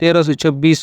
1326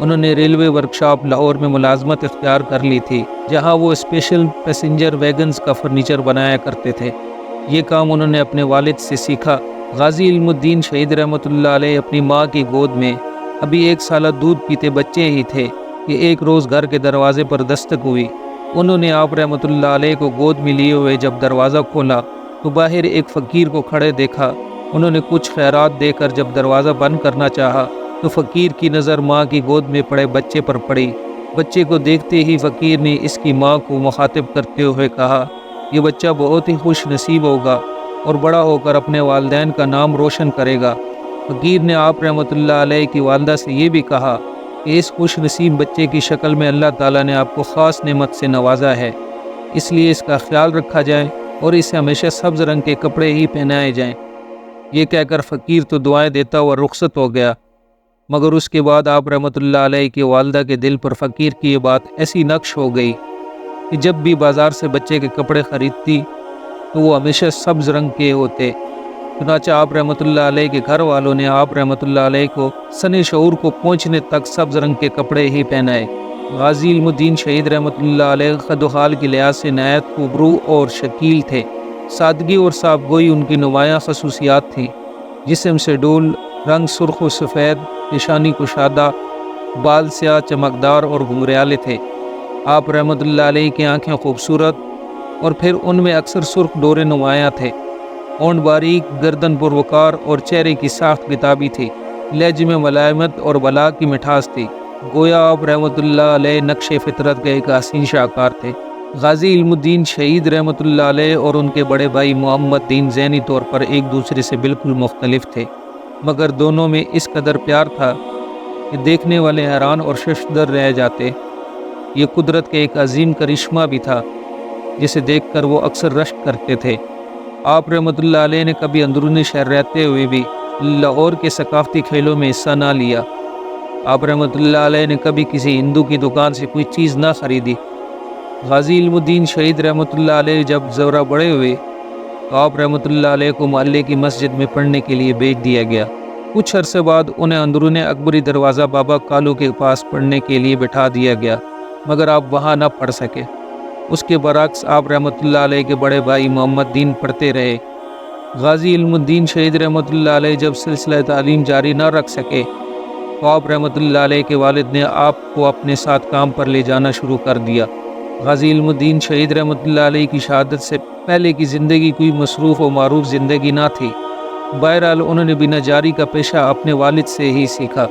انہوں نے railway workshop Lahore میں ملازمت اختیار کر لی تھی، جہاں وہ اسپیشل پیسنجر ویگنز کا فرنیچر بنایا کرتے تھے۔ یہ کام انہوں نے اپنے والد سے سیکھا۔ غازی علم الدین شہید رحمۃ اللہ علیہ اپنی ماں کی گود میں ابھی 1 سالہ دودھ پیتے بچے ہی تھے کہ ایک روز گھر کے دروازے پر دستک ہوئی۔ انہوں نے آپ رحمۃ اللہ علیہ کو گود میں لیے ہوئے جب دروازہ کھولا تو باہر ایک فقیر کو کھڑے دیکھا۔ انہوں نے کچھ خیرات دے کر جب دروازہ بند کرنا چاہا تو فقیر کی نظر ماں کی گود میں پڑے بچے پر پڑی۔ بچے کو دیکھتے ہی فقیر نے اس کی ماں کو مخاطب کرتے ہوئے کہا، یہ بچہ بہت ہی خوش نصیب ہوگا اور بڑا ہو کر اپنے والدین کا نام روشن کرے گا۔ فقیر نے آپ رحمۃ اللہ علیہ کی والدہ سے یہ بھی کہا کہ اس خوش نصیب بچے کی شکل میں اللہ تعالیٰ نے آپ کو خاص نعمت سے نوازا ہے، اس لیے اس کا خیال رکھا جائے اور اسے ہمیشہ سبز رنگ کے کپڑے ہی پہنائے جائیں۔ یہ کہہ کر فقیر تو دعائیں دیتا ہوا رخصت ہو گیا، مگر اس کے بعد آپ رحمۃ اللہ علیہ کی والدہ کے دل پر فقیر کی یہ بات ایسی نقش ہو گئی کہ جب بھی بازار سے بچے کے کپڑے خریدتی تو وہ ہمیشہ سبز رنگ کے ہوتے۔ چنانچہ آپ رحمۃ اللہ علیہ کے گھر والوں نے آپ رحمۃ اللہ علیہ کو سن شعور کو پہنچنے تک سبز رنگ کے کپڑے ہی پہنائے۔ غازی علم الدین شہید رحمۃ اللہ علیہ خد و خال کی لحاظ سے نہایت خوبرو اور شکیل تھے۔ سادگی اور صاف گوئی ان کی نمایاں خصوصیات تھیں۔ جسم سے ڈول، رنگ سرخ و سفید، پیشانی کشادہ، بال سیاہ چمکدار اور گھنگریالے تھے۔ آپ رحمۃ اللہ علیہ کی آنکھیں خوبصورت اور پھر ان میں اکثر سرخ ڈورے نمایاں تھے۔ ہونٹ باریک، گردن پروکار اور چہرے کی ساخت کتابی تھی۔ لہجے میں ملائمت اور بلاغ کی مٹھاس تھی۔ گویا آپ رحمۃ اللہ علیہ نقش فطرت کے ایک حسین شاہکار تھے۔ غازی علم الدین شہید رحمۃ اللہ علیہ اور ان کے بڑے بھائی محمد دین ذہنی طور پر ایک دوسرے سے بالکل مختلف تھے، مگر دونوں میں اس قدر پیار تھا کہ دیکھنے والے حیران اور ششدر رہ جاتے۔ یہ قدرت کے ایک عظیم کرشمہ بھی تھا جسے دیکھ کر وہ اکثر رشک کرتے تھے۔ آپ رحمۃ اللہ علیہ نے کبھی اندرونی شہر رہتے ہوئے بھی لاہور کے ثقافتی کھیلوں میں حصہ نہ لیا۔ آپ رحمۃ اللہ علیہ نے کبھی کسی ہندو کی دکان سے کوئی چیز نہ خریدی۔ غازی علم الدین شہید رحمۃ اللہ علیہ جب ذرا بڑے ہوئے تو آپ رحمۃ اللہ علیہ کو محلے کی مسجد میں پڑھنے کے لیے بھیج دیا گیا۔ کچھ عرصے بعد انہیں اندرون اکبری دروازہ بابا کالو کے پاس پڑھنے کے لیے بٹھا دیا گیا، مگر آپ وہاں نہ پڑھ سکے۔ اس کے برعکس آپ رحمۃ اللہ علیہ کے بڑے بھائی محمد دین پڑھتے رہے۔ غازی علم الدین شہید رحمۃ اللہ علیہ جب سلسلہ تعلیم جاری نہ رکھ سکے تو آپ رحمۃ اللہ علیہ کے والد نے آپ کو اپنے ساتھ کام پر لے جانا شروع کر دیا۔ غازی علم الدین شہید رحمۃ اللہ علیہ کی شہادت سے پہلے کی زندگی کوئی مصروف و معروف زندگی نہ تھی۔ بہرحال انہوں نے بنا جاری کا پیشہ اپنے والد سے ہی سیکھا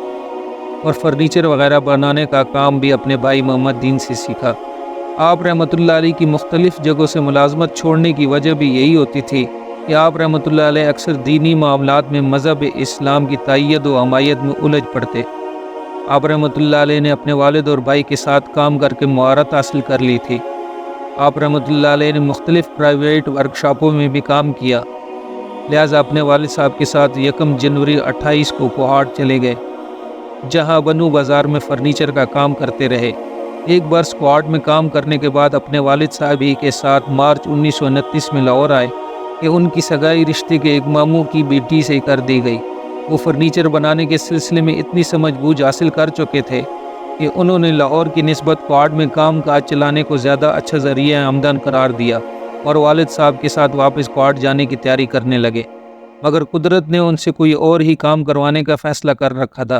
اور فرنیچر وغیرہ بنانے کا کام بھی اپنے بھائی محمد دین سے سیکھا۔ آپ رحمۃ اللہ علیہ کی مختلف جگہوں سے ملازمت چھوڑنے کی وجہ بھی یہی ہوتی تھی کہ آپ رحمۃ اللہ علیہ اکثر دینی معاملات میں مذہب اسلام کی تائید و حمایت میں الجھ پڑتے۔ آپ رحمۃ اللہ علیہ نے اپنے والد اور بھائی کے ساتھ کام کر کے مہارت حاصل کر لی تھی۔ آپ رحمۃ اللہ علیہ نے مختلف پرائیویٹ ورکشاپوں میں بھی کام کیا، لہٰذا اپنے والد صاحب کے ساتھ 1 جنوری 28 کو کوہاٹ چلے گئے، جہاں بنو بازار میں فرنیچر کا کام کرتے رہے۔ ایک برس کوہاٹ میں کام کرنے کے بعد اپنے والد صاحب ہی کے ساتھ مارچ 1929 میں لاہور آئے کہ ان کی سگائی رشتے کے ایک ماموں کی بیٹی سے کر دی گئی۔ وہ فرنیچر بنانے کے سلسلے میں اتنی سمجھ بوجھ حاصل کر چکے تھے کہ انہوں نے لاہور کی نسبت کوہاٹ میں کام کاج چلانے کو زیادہ اچھا ذریعہ آمدن قرار دیا اور والد صاحب کے ساتھ واپس کوہاٹ جانے کی تیاری کرنے لگے، مگر قدرت نے ان سے کوئی اور ہی کام کروانے کا فیصلہ کر رکھا تھا۔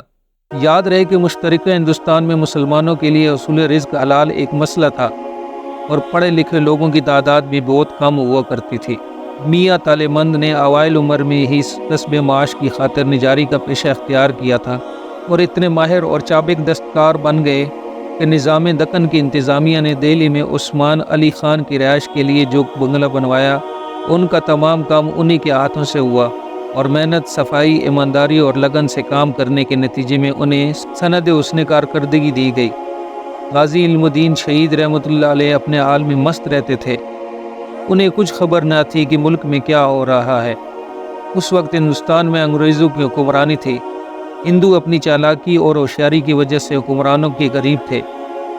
یاد رہے کہ مشترکہ ہندوستان میں مسلمانوں کے لیے حصول رزق حلال ایک مسئلہ تھا اور پڑھے لکھے لوگوں کی تعداد بھی بہت کم ہوا کرتی تھی۔ میاں طالع مند نے اوائل عمر میں ہی کسب معاش کی خاطر نجاری کا پیشہ اختیار کیا تھا اور اتنے ماہر اور چابک دستکار بن گئے کہ نظام دکن کی انتظامیہ نے دہلی میں عثمان علی خان کی رہائش کے لیے جو بنگلہ بنوایا ان کا تمام کام انہی کے ہاتھوں سے ہوا اور محنت، صفائی، ایمانداری اور لگن سے کام کرنے کے نتیجے میں انہیں سند حسن کارکردگی دی گئی۔ غازی علم الدین شہید رحمۃ اللہ علیہ اپنے حال میں مست رہتے تھے۔ انہیں کچھ خبر نہ تھی کہ ملک میں کیا ہو رہا ہے۔ اس وقت ہندوستان میں انگریزوں کی حکمرانی تھی۔ ہندو اپنی چالاکی اور ہوشیاری کی وجہ سے حکمرانوں کے قریب تھے،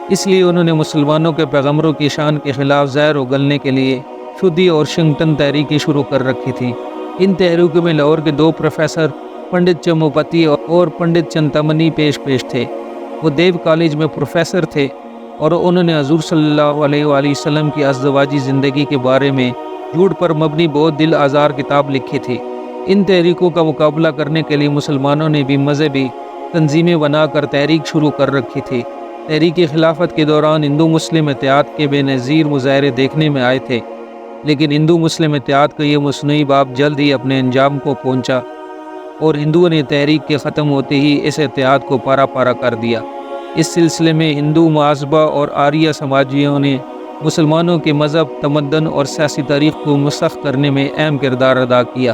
اس لیے انہوں نے مسلمانوں کے پیغمبروں کی شان کے خلاف زہر اگلنے کے لیے شدی اور شنگٹن تحریکیں شروع کر رکھی تھیں۔ ان تحریکوں میں لاہور کے 2 پروفیسر پنڈت چموپتی اور پنڈت چنتامنی پیش تھے۔ وہ دیو کالج میں پروفیسر تھے اور انہوں نے حضور صلی اللہ علیہ وآلہ وسلم کی ازدواجی زندگی کے بارے میں جھوٹ پر مبنی بہت دل آزار کتاب لکھی تھی۔ ان تحریکوں کا مقابلہ کرنے کے لیے مسلمانوں نے بھی مذہبی تنظیمیں بنا کر تحریک شروع کر رکھی تھی۔ تحریک خلافت کے دوران ہندو مسلم اتحاد کے بے نظیر مظاہرے دیکھنے میں آئے تھے، لیکن ہندو مسلم اتحاد کا یہ مصنوعی باب جلد ہی اپنے انجام کو پہنچا اور ہندوؤں نے تحریک کے ختم ہوتے ہی اس اتحاد کو پارا پارا کر دیا۔ اس سلسلے میں ہندو معاذبہ اور آریہ سماجیوں نے مسلمانوں کے مذہب، تمدن اور سیاسی تاریخ کو مسخ کرنے میں اہم کردار ادا کیا۔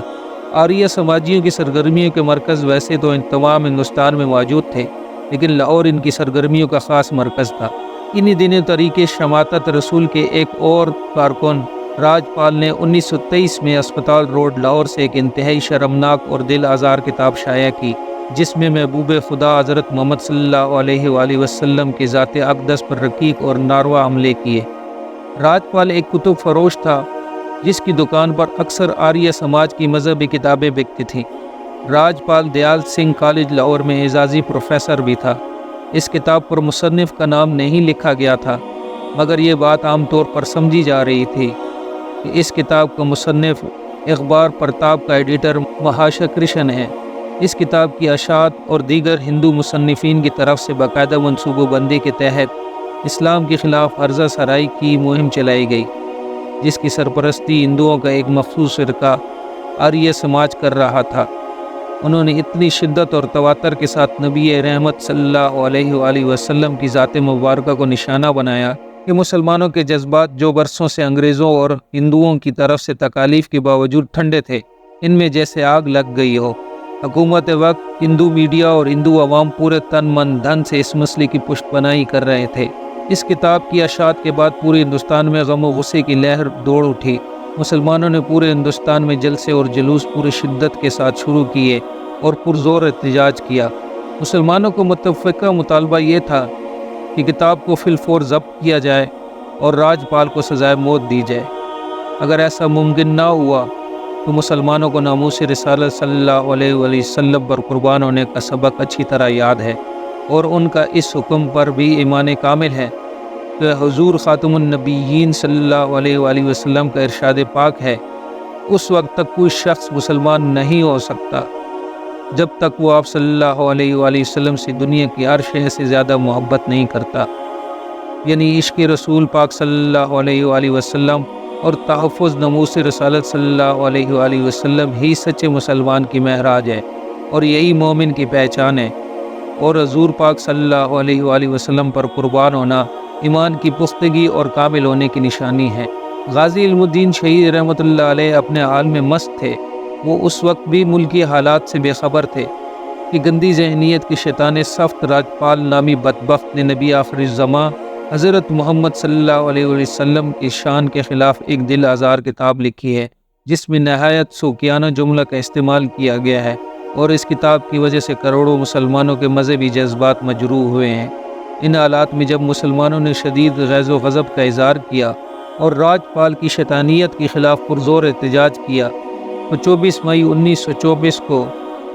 آریہ سماجیوں کی سرگرمیوں کے مرکز ویسے تو تمام ہندوستان میں موجود تھے، لیکن لاہور ان کی سرگرمیوں کا خاص مرکز تھا۔ انہی دنوں طریق شماتت رسول کے ایک اور کارکن راج پال نے 1923 میں اسپتال روڈ لاہور سے ایک انتہائی شرمناک اور دل آزار کتاب شائع کی، جس میں محبوب خدا حضرت محمد صلی اللہ علیہ وآلہ وسلم کے ذات اقدس پر رقیق اور ناروا حملے کیے۔ راج پال ایک کتب فروش تھا جس کی دکان پر اکثر آریہ سماج کی مذہبی کتابیں بکتی تھیں۔ راج پال دیال سنگھ کالج لاہور میں اعزازی پروفیسر بھی تھا۔ اس کتاب پر مصنف کا نام نہیں لکھا گیا تھا، مگر یہ بات عام طور پر سمجھی جا رہی تھی کہ اس کتاب کا مصنف اخبار پرتاپ کا ایڈیٹر مہاشا کرشن ہے۔ اس کتاب کی اشاعت اور دیگر ہندو مصنفین کی طرف سے باقاعدہ منصوبہ بندی کے تحت اسلام کے خلاف عرضہ سرائی کی مہم چلائی گئی، جس کی سرپرستی ہندوؤں کا ایک مخصوص فرقہ آریہ سماج کر رہا تھا۔ انہوں نے اتنی شدت اور تواتر کے ساتھ نبی رحمت صلی اللہ علیہ وآلہ وسلم کی ذات مبارکہ کو نشانہ بنایا کہ مسلمانوں کے جذبات جو برسوں سے انگریزوں اور ہندوؤں کی طرف سے تکالیف کے باوجود ٹھنڈے تھے، ان میں جیسے آگ لگ گئی ہو۔ حکومت وقت، ہندو میڈیا اور ہندو عوام پورے تن من دھن سے اس مسئلے کی پشت پناہی کر رہے تھے۔ اس کتاب کی اشاعت کے بعد پورے ہندوستان میں غم و غصے کی لہر دوڑ اٹھی۔ مسلمانوں نے پورے ہندوستان میں جلسے اور جلوس پوری شدت کے ساتھ شروع کیے اور پرزور احتجاج کیا۔ مسلمانوں کو متفقہ مطالبہ یہ تھا کہ کتاب کو فی الفور ضبط کیا جائے اور راج پال کو سزائے موت دی جائے۔ اگر ایسا ممکن نہ ہوا تو مسلمانوں کو ناموس رسالت صلی اللہ علیہ وآلہ وسلم پر قربان ہونے کا سبق اچھی طرح یاد ہے، اور ان کا اس حکم پر بھی ایمان کامل ہے کہ حضور خاتم النبیین صلی اللہ علیہ وآلہ وسلم کا ارشاد پاک ہے، اس وقت تک کوئی شخص مسلمان نہیں ہو سکتا جب تک وہ آپ صلی اللہ علیہ وآلہ وسلم سے دنیا کی ہر شے سے زیادہ محبت نہیں کرتا، یعنی عشق رسول پاک صلی اللہ علیہ وآلہ وسلم اور تحفظ ناموس رسالت صلی اللہ علیہ وآلہ وسلم ہی سچے مسلمان کی معراج ہے اور یہی مومن کی پہچان ہے، اور حضور پاک صلی اللہ علیہ وآلہ وسلم پر قربان ہونا ایمان کی پختگی اور کامل ہونے کی نشانی ہے۔ غازی علم الدین شہید رحمۃ اللہ علیہ اپنے حال میں مست تھے۔ وہ اس وقت بھی ملکی حالات سے بے خبر تھے کہ گندی ذہنیت کے شیطان صفت راجپال نامی بدبخت نے نبی آخر الزماں حضرت محمد صلی اللہ علیہ وسلم کی شان کے خلاف ایک دل آزار کتاب لکھی ہے، جس میں نہایت سوکیانہ جملہ کا استعمال کیا گیا ہے، اور اس کتاب کی وجہ سے کروڑوں مسلمانوں کے مذہبی جذبات مجروح ہوئے ہیں۔ ان حالات میں جب مسلمانوں نے شدید غیظ و غضب کا اظہار کیا اور راجپال کی شیطانیت کے خلاف پرزور احتجاج کیا تو 24 مئی 1924 کو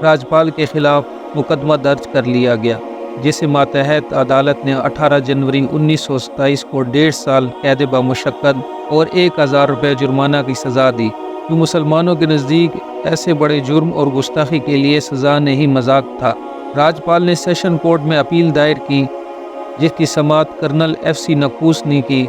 راجپال کے خلاف مقدمہ درج کر لیا گیا، جسے ماتحت عدالت نے 18 جنوری 1927 کو 1.5 سال قید بمشقت اور 1000 روپے جرمانہ کی سزا دی، جو مسلمانوں کے نزدیک ایسے بڑے جرم اور گستاخی کے لیے سزا نہیں مذاق تھا۔ راجپال نے سیشن کورٹ میں اپیل دائر کی، جس کی سماعت کرنل ایف سی نکوس نے کی۔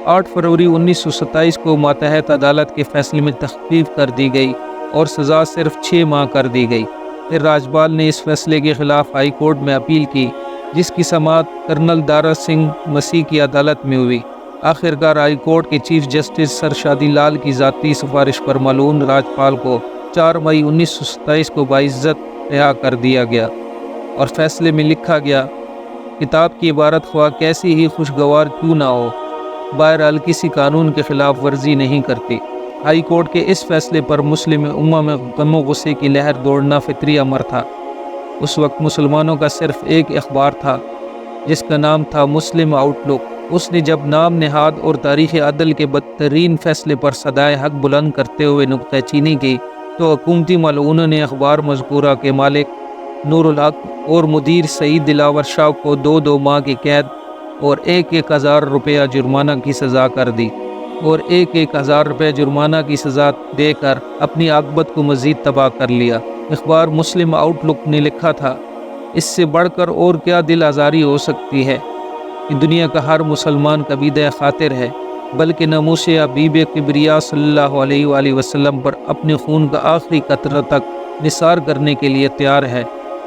8 فروری 1927 کو ماتحت عدالت کے فیصلے میں تخفیف کر دی گئی اور سزا صرف 6 ماہ کر دی گئی۔ پھر راجپال نے اس فیصلے کے خلاف ہائی کورٹ میں اپیل کی، جس کی سماعت کرنل دارا سنگھ مسیح کی عدالت میں ہوئی۔ آخرکار ہائی کورٹ کے چیف جسٹس سر شادی لال کی ذاتی سفارش پر ملعون راجپال کو 4 مئی 1927 کو باعزت رہا کر دیا گیا، اور فیصلے میں لکھا گیا، کتاب کی عبارت خواہ کیسی ہی خوشگوار کیوں نہ ہو، بہرحال کسی قانون کے خلاف ورزی نہیں کرتی۔ ہائی کورٹ کے اس فیصلے پر مسلم امہ میں غم و غصے کی لہر دوڑنا فطری امر تھا۔ اس وقت مسلمانوں کا صرف ایک اخبار تھا، جس کا نام تھا مسلم آؤٹ لک۔ اس نے جب نام نہاد اور تاریخ عدل کے بدترین فیصلے پر صدائے حق بلند کرتے ہوئے نکتہ چینی کی، تو حکومتی ملعونوں نے اخبار مذکورہ کے مالک نور الحق اور مدیر سعید دلاور شاہ کو 2 ماہ کی قید اور 1,000 روپیہ جرمانہ کی سزا کر دی اور 1,000 روپے جرمانہ کی سزا دے کر اپنی عاقبت کو مزید تباہ کر لیا۔ اخبار مسلم آؤٹ لک نے لکھا تھا، اس سے بڑھ کر اور کیا دل آزاری ہو سکتی ہے کہ دنیا کا ہر مسلمان قبیدہ خاطر ہے، بلکہ ناموس حبیب کبریا صلی اللہ علیہ وآلہ وسلم پر اپنے خون کا آخری قطرہ تک نثار کرنے کے لیے تیار ہے،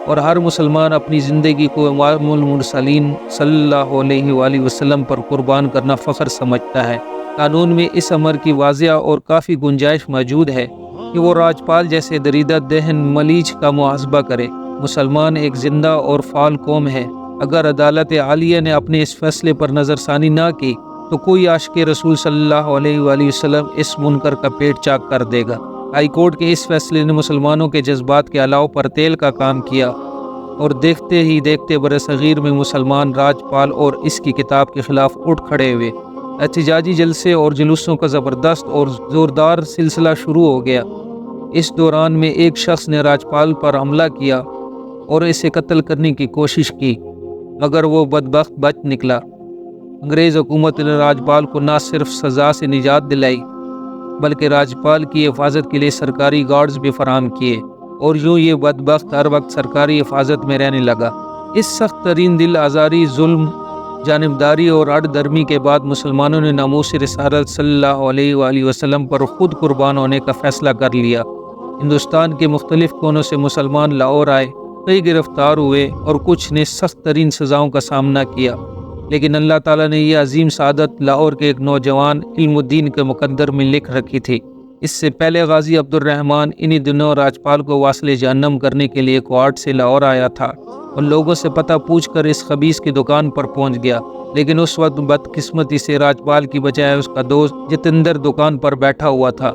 اور ہر مسلمان اپنی زندگی کو امام المرسلین صلی اللہ علیہ وآلہ وسلم پر قربان کرنا فخر سمجھتا ہے۔ قانون میں اس امر کی واضح اور کافی گنجائش موجود ہے کہ وہ راجپال جیسے دریدہ دہن ملیچ کا محاسبہ کرے۔ مسلمان ایک زندہ اور فعال قوم ہے۔ اگر عدالت عالیہ نے اپنے اس فیصلے پر نظر ثانی نہ کی تو کوئی عاشق رسول صلی اللہ علیہ وآلہ وسلم اس منکر کا پیٹ چاک کر دے گا۔ ہائی کورٹ کے اس فیصلے نے مسلمانوں کے جذبات کے علاوہ پر تیل کا کام کیا، اور دیکھتے ہی دیکھتے برصغیر میں مسلمان راجپال اور اس کی کتاب کے خلاف اٹھ کھڑے ہوئے۔ احتجاجی جلسے اور جلوسوں کا زبردست اور زوردار سلسلہ شروع ہو گیا۔ اس دوران میں ایک شخص نے راجپال پر حملہ کیا اور اسے قتل کرنے کی کوشش کی، مگر وہ بدبخت بچ نکلا۔ انگریز حکومت نے راجپال کو نہ صرف سزا سے نجات دلائی بلکہ راجپال کی حفاظت کے لیے سرکاری گارڈز بھی فراہم کیے، اور یوں یہ بدبخت ہر وقت سرکاری حفاظت میں رہنے لگا۔ اس سخت ترین دل آزاری، ظلم، جانبداری اور اڑ درمی کے بعد مسلمانوں نے ناموس رسالت صلی اللہ علیہ وآلہ وسلم پر خود قربان ہونے کا فیصلہ کر لیا۔ ہندوستان کے مختلف کونوں سے مسلمان لاہور آئے، کئی گرفتار ہوئے اور کچھ نے سخت ترین سزاؤں کا سامنا کیا، لیکن اللہ تعالیٰ نے یہ عظیم سعادت لاہور کے ایک نوجوان علم الدین کے مقدر میں لکھ رکھی تھی۔ اس سے پہلے غازی عبد الرحمن انہی دنوں راجپال کو واصل جہنم کرنے کے لیے کوارٹ سے لاہور آیا تھا اور لوگوں سے پتہ پوچھ کر اس خبیث کی دکان پر پہنچ گیا، لیکن اس وقت بدقسمتی سے راجپال کی بجائے اس کا دوست جتندر دکان پر بیٹھا ہوا تھا،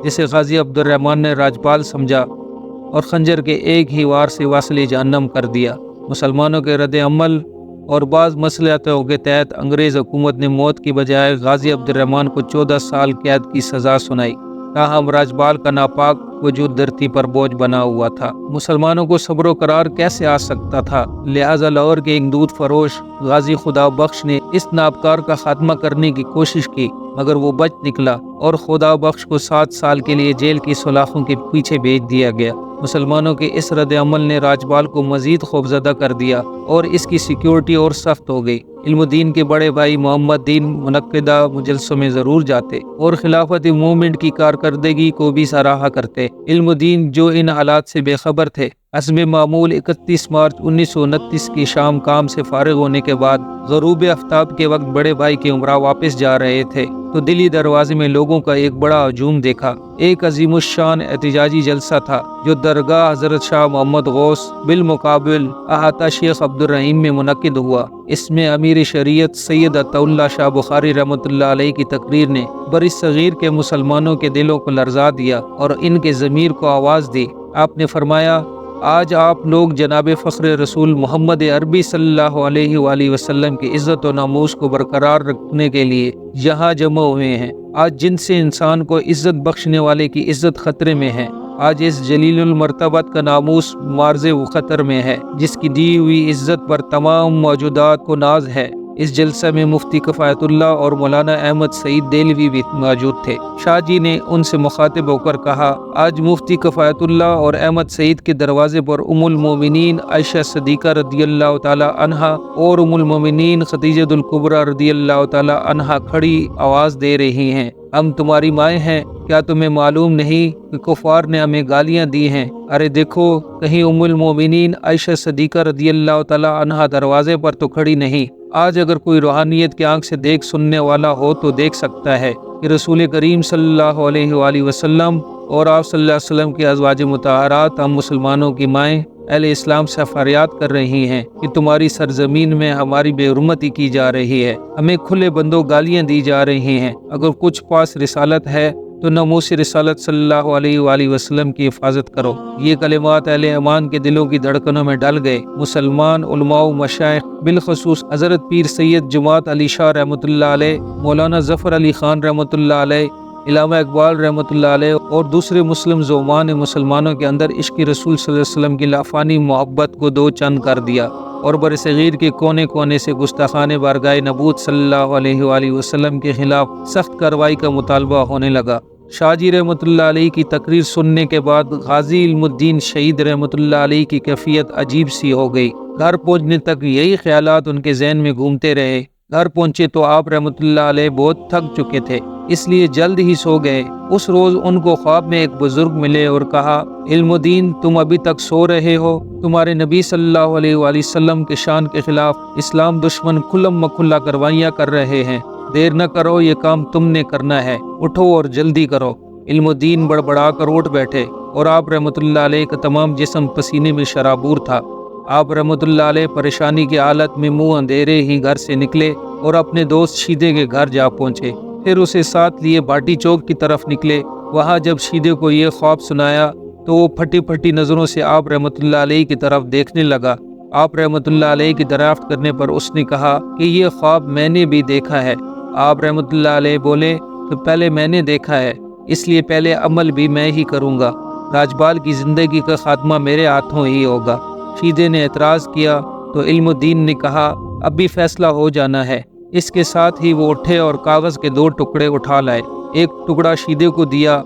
جسے غازی عبد الرحمن نے راجپال سمجھا اور خنجر کے ایک ہی وار سے واصل جہنم کر دیا۔ مسلمانوں کے رد عمل اور بعض مصلحتوں کے تحت انگریز حکومت نے موت کی بجائے غازی عبد الرحمن کو 14 سال قید کی سزا سنائی، تاہم راجپال کا ناپاک وجود دھرتی پر بوجھ بنا ہوا تھا۔ مسلمانوں کو صبر و قرار کیسے آ سکتا تھا؟ لہٰذا لاہور کے ایک دودھ فروش غازی خدا بخش نے اس نابکار کا خاتمہ کرنے کی کوشش کی، مگر وہ بچ نکلا اور خدا بخش کو 7 سال کے لیے جیل کی سلاخوں کے پیچھے بھیج دیا گیا۔ مسلمانوں کے اس رد عمل نے راجپال کو مزید خوفزدہ کر دیا اور اس کی سیکیورٹی اور سخت ہو گئی۔ علم الدین کے بڑے بھائی محمد دین منعقدہ مجلسوں میں ضرور جاتے اور خلافت موومنٹ کی کارکردگی کو بھی سراہا کرتے۔ علم الدین جو ان حالات سے بے خبر تھے، حسب معمول 31 مارچ 1929 کی شام کام سے فارغ ہونے کے بعد غروب آفتاب کے وقت بڑے بھائی کے عمرہ واپس جا رہے تھے تو دلی دروازے میں لوگوں کا ایک بڑا ہجوم دیکھا۔ ایک عظیم الشان احتجاجی جلسہ تھا جو درگاہ حضرت شاہ محمد غوث بالمقابل احاطہ شیخ عبد الرحیم میں منعقد ہوا۔ اس میں امیر شریعت سید عطا اللہ شاہ بخاری رحمۃ اللہ علیہ کی تقریر نے برصغیر کے مسلمانوں کے دلوں کو لرزا دیا اور ان کے ضمیر کو آواز دی۔ آپ نے فرمایا، آج آپ لوگ جناب فخر رسول محمد عربی صلی اللہ علیہ وآلہ وسلم کی عزت و ناموس کو برقرار رکھنے کے لیے یہاں جمع ہوئے ہیں۔ آج جن سے انسان کو عزت بخشنے والے کی عزت خطرے میں ہے، آج اس جلیل المرتبت کا ناموس معرض و خطر میں ہے جس کی دی ہوئی عزت پر تمام موجودات کو ناز ہے۔ اس جلسہ میں مفتی کفایت اللہ اور مولانا احمد سعید دہلوی بھی موجود تھے۔ شاہ جی نے ان سے مخاطب ہو کر کہا، آج مفتی کفایت اللہ اور احمد سعید کے دروازے پر ام المومنین عائشہ صدیقہ رضی اللہ تعالی عنہا اور ام المومنین خدیجہ الکبریٰ رضی اللہ تعالی عنہا کھڑی آواز دے رہی ہیں، ہم تمہاری مائیں ہیں، کیا تمہیں معلوم نہیں کہ کفار نے ہمیں گالیاں دی ہیں؟ ارے دیکھو، کہیں ام المومنین عائشہ صدیقہ رضی اللہ تعالی عنہا دروازے پر تو کھڑی نہیں۔ آج اگر کوئی روحانیت کی آنکھ سے دیکھ سننے والا ہو تو دیکھ سکتا ہے کہ رسول کریم صلی اللہ علیہ وآلہ وسلم اور آپ صلی اللہ علیہ وسلم کے ازواج مطہرات ہم مسلمانوں کی مائیں اہل اسلام سے فریاد کر رہی ہیں کہ تمہاری سرزمین میں ہماری بے حرمتی کی جا رہی ہے، ہمیں کھلے بندوں گالیاں دی جا رہی ہیں۔ اگر کچھ پاس رسالت ہے تو ناموس رسالت صلی اللہ علیہ وآلہ وسلم کی حفاظت کرو۔ یہ کلمات اہل ایمان کے دلوں کی دھڑکنوں میں ڈل گئے۔ مسلمان علماء و مشائخ، بالخصوص حضرت پیر سید جماعت علی شاہ رحمۃ اللہ علیہ، مولانا ظفر علی خان رحمۃ اللہ علیہ علامہ اقبال رحمۃ اللہ علیہ اور دوسرے مسلم زعماء نے مسلمانوں کے اندر عشق رسول صلی اللہ علیہ وسلم کی لافانی محبت کو دو چند کر دیا اور برصغیر کے کونے کونے سے گستاخان بارگاہ نبوت صلی اللہ علیہ وآلہ وسلم کے خلاف سخت کارروائی کا مطالبہ ہونے لگا۔ شاہ جی رحمۃ اللہ علیہ کی تقریر سننے کے بعد غازی علم الدین شہید رحمۃ اللہ علیہ کی کیفیت عجیب سی ہو گئی۔ گھر پہنچنے تک یہی خیالات ان کے ذہن میں گھومتے رہے۔ گھر پہنچے تو آپ رحمۃ اللہ علیہ بہت تھک چکے تھے، اس لیے جلد ہی سو گئے۔ اس روز ان کو خواب میں ایک بزرگ ملے اور کہا، علم الدین تم ابھی تک سو رہے ہو؟ تمہارے نبی صلی اللہ علیہ وآلہ وسلم کے شان کے خلاف اسلام دشمن کھلم مکھلا کاروائیاں کر رہے ہیں، دیر نہ کرو، یہ کام تم نے کرنا ہے، اٹھو اور جلدی کرو۔ علم الدین بڑبڑا کر اٹھ بیٹھے اور آپ رحمۃ اللہ علیہ کا تمام جسم پسینے میں شرابور تھا۔ آپ رحمۃ اللہ علیہ پریشانی کی حالت میں منہ اندھیرے ہی گھر سے نکلے اور اپنے دوست شیدے کے گھر جا پہنچے، پھر اسے ساتھ لیے بھاٹی چوک کی طرف نکلے۔ وہاں جب شیدے کو یہ خواب سنایا تو وہ پھٹی پھٹی نظروں سے آپ رحمۃ اللہ علیہ کی طرف دیکھنے لگا۔ آپ رحمۃ اللہ علیہ کی دریافت کرنے پر اس نے کہا کہ یہ خواب میں نے بھی دیکھا ہے۔ آپ رحمۃ اللہ علیہ بولے تو پہلے میں نے دیکھا ہے، اس لیے پہلے عمل بھی میں ہی کروں گا، راجپال کی زندگی کا خاتمہ میرے ہاتھوں ہی ہوگا۔ شیدے نے اعتراض کیا تو علم الدین نے کہا، اب بھی فیصلہ ہو جانا ہے۔ اس کے ساتھ ہی وہ اٹھے اور کاغذ کے 2 ٹکڑے اٹھا لائے، ایک ٹکڑا شیدے کو دیا،